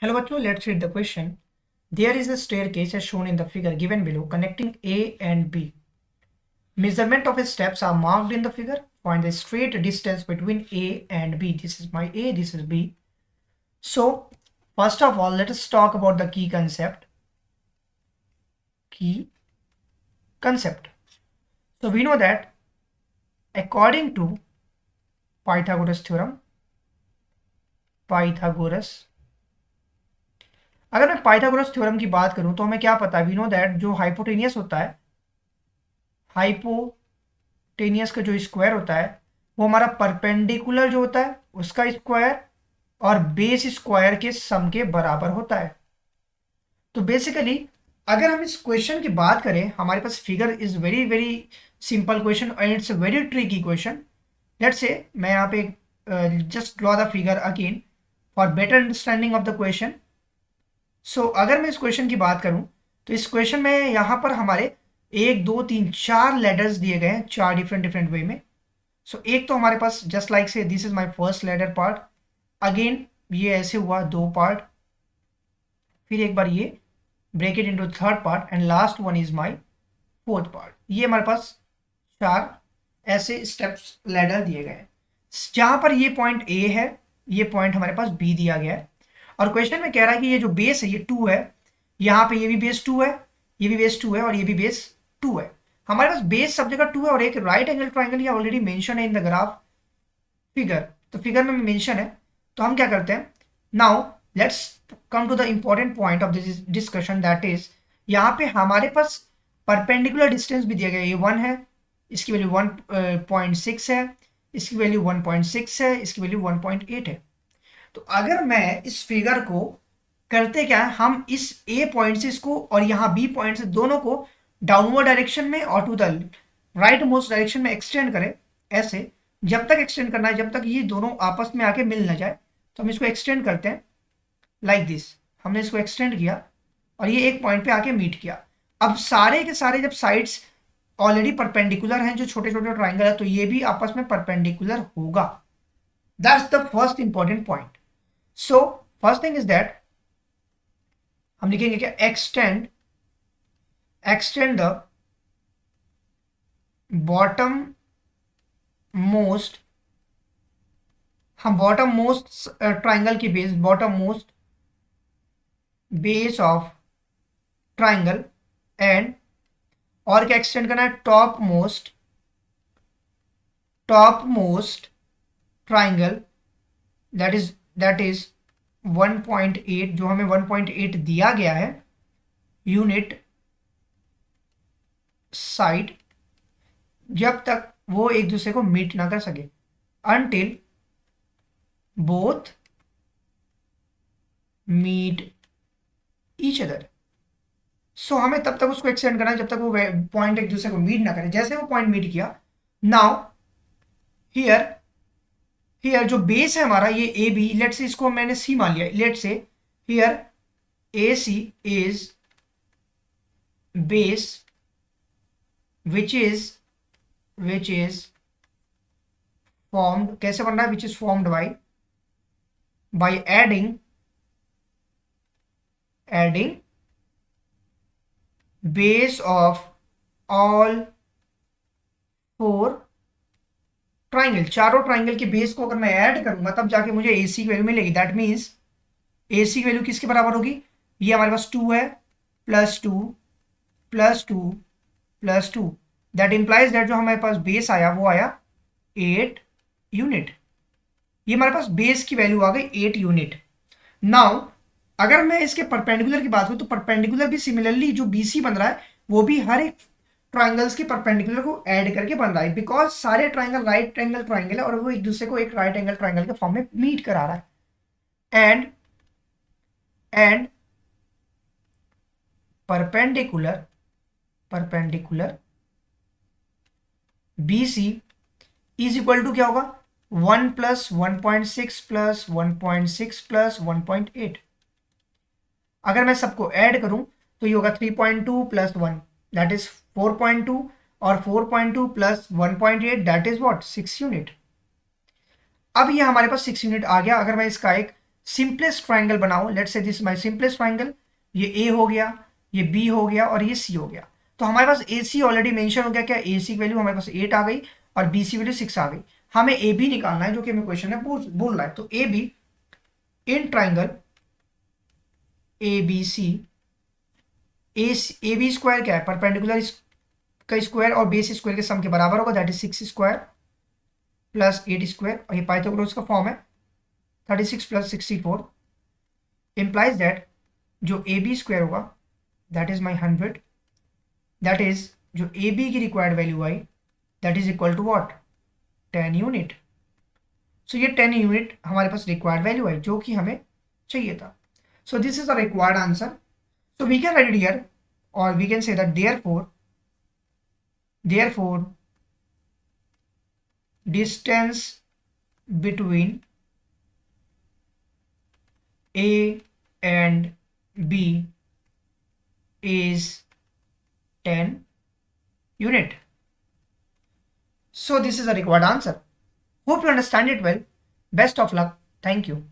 Hello bachcho, let's read the question. There is a staircase as shown in the figure given below connecting A and B. Measurement of its steps are marked in the figure. Find the straight distance between A and B. This is my A, this is B. So, first of all, let us talk about the key concept. Key concept. So, we know that according to Pythagoras theorem, अगर मैं Pythagoras theorem की बात करूं तो हमें क्या पता है, वी नो दैट जो हाइपोटेनियस होता है, हाइपोटेनियस का जो स्क्वायर होता है वो हमारा परपेंडिकुलर जो होता है उसका स्क्वायर और बेस स्क्वायर के सम के बराबर होता है। तो बेसिकली अगर हम इस क्वेश्चन की बात करें, हमारे पास figure is very very simple question and it's a very tricky question. Let's say मैं यहाँ पे just draw the figure again for better understanding of the question. So अगर मैं इस क्वेश्चन की बात करूं तो इस क्वेश्चन में यहाँ पर हमारे 1 2 3 4 लेडर्स दिए गए हैं, 4 डिफरेंट डिफरेंट वे में। सो एक तो हमारे पास just like say this is my first ladder part, again ये ऐसे हुआ 2 पार्ट, फिर एक बार ये break it into third part and last one is my fourth part. ये हमारे पास 4 ऐसे स्टेप्स लेडर दिए गए हैं। जहां पर ये पॉइंट ए है, ये पॉइंट हमारे पास बी दिया गया है और क्वेश्चन में कह रहा है कि ये जो बेस है ये 2 है, यहाँ पे ये भी बेस 2 है, ये भी बेस 2 है और ये भी बेस 2 है। हमारे पास बेस सब जगह 2 है और एक राइट एंगल ट्राइंगल ये ऑलरेडी मेंशन है इन द ग्राफ फिगर, तो फिगर में मेंशन है। तो हम क्या करते हैं, now let's come to the important point of this discussion, that is यहाँ पे हमारे पास परपेंडिकुलर डिस्टेंस भी दिया गया है, ये 1 है, इसकी वैल्यू 1.6 है, इसकी वैल्यू 1.6 है, इसकी वैल्यू 1.8 है। तो अगर मैं इस फिगर को करते क्या है, हम इस ए पॉइंट से इसको और यहाँ बी पॉइंट से दोनों को डाउनवर्ड डायरेक्शन में और to the rightmost direction में एक्सटेंड करें। ऐसे जब तक एक्सटेंड करना है जब तक ये दोनों आपस में आके मिल ना जाए, तो हम इसको एक्सटेंड करते हैं लाइक दिस। हमने इसको एक्सटेंड किया और ये एक पॉइंट पे आके मीट किया। अब सारे के सारे जब साइड्स ऑलरेडी परपेंडिकुलर हैं, जो छोटे छोटे ट्राइंगल है, तो ये भी आपस में परपेंडिकुलर होगा। That's the first important point. So first thing is that हम लिखेंगे क्या, एक्सटेंड द बॉटम मोस्ट, हम बॉटम मोस्ट ट्राइंगल की base, bottom most base of triangle and और क्या एक्सटेंड करना है, top most triangle, that is 1.8, जो हमें 1.8 दिया गया है यूनिट साइड, जब तक वो एक दूसरे को मीट ना कर सके, until both meet each other. So हमें तब तक उसको एक्सटेंड करना है जब तक वो पॉइंट एक दूसरे को मीट ना करे। जैसे वो पॉइंट मीट किया, नाउ हियर हियर जो बेस है हमारा ये ए बी, लेट से इसको मैंने सी मान लिया, let say here A C is base which is formed, कैसे बन रहा है, which is formed by adding base of all 4 triangle, चारों ट्राइंगल के बेस को अगर मैं ऐड करूंगा तब जाके मुझे ए सी की वैल्यू मिलेगी। दैट मीन्स ए सी की वैल्यू किसके बराबर होगी, ये हमारे पास 2 है, +2 +2 +2, दैट इंप्लाइज दैट जो हमारे पास बेस आया वो आया 8 यूनिट। ये हमारे पास बेस की वैल्यू आ गई 8 यूनिट। नाउ अगर मैं इसके परपेंडिकुलर की बात करूं तो परपेंडिकुलर भी सिमिलरली जो बीसी बन रहा है वो भी हर एक ट्राइंगल्स के परपेंडिकुलर को ऐड करके बन रहा है, बिकॉज सारे ट्राइंगल राइट एंगल ट्राइंगल है और वो एक दूसरे को एक राइट एंगल ट्राइंगल के फॉर्म में मीट करा रहा है। And perpendicular BC is equal to क्या होगा, 1 + 1.6 + 1.6 + 1.8। अगर मैं सबको ऐड करूं तो ये होगा 3.2 + 1 दैट इज 4.2 और 4.2 + 1.8 दैट इज व्हाट 6 यूनिट। अब ये हमारे पास 6 यूनिट आ गया। अगर मैं इसका एक सिंपलेस्ट ट्राइंगल बनाओ, let's say this my simplest triangle, ये ए हो गया, ये बी हो गया और ये सी हो गया। तो हमारे पास ए सी ऑलरेडी मेंशन हो गया, क्या ए सी की वैल्यू हमारे पास 8 आ गई और बी सी वैल्यू 6 आ गई। हमें ए बी निकालना है जो कि हमें क्वेश्चन है बोल रहा है। तो A B in triangle A B C, A B square क्या है, परपेंडिकुलर का स्क्वायर और बेस स्क्वायर के सम के बराबर होगा, that is 6 square plus 8 square, और ये पाइथागोरस का फॉर्म है 36 प्लस 64 implies दैट जो ए बी स्क्वायर होगा that is my 100, that is जो ए बी की required value I that is equal to what, 10 unit. So ये 10 यूनिट हमारे पास रिक्वायर्ड वैल्यू आई जो कि हमें चाहिए था। So this is the required answer. So we can write it here और we can say that therefore distance between A and B is 10 unit. So this is the required answer. Hope you understand it well. Best of luck. Thank you.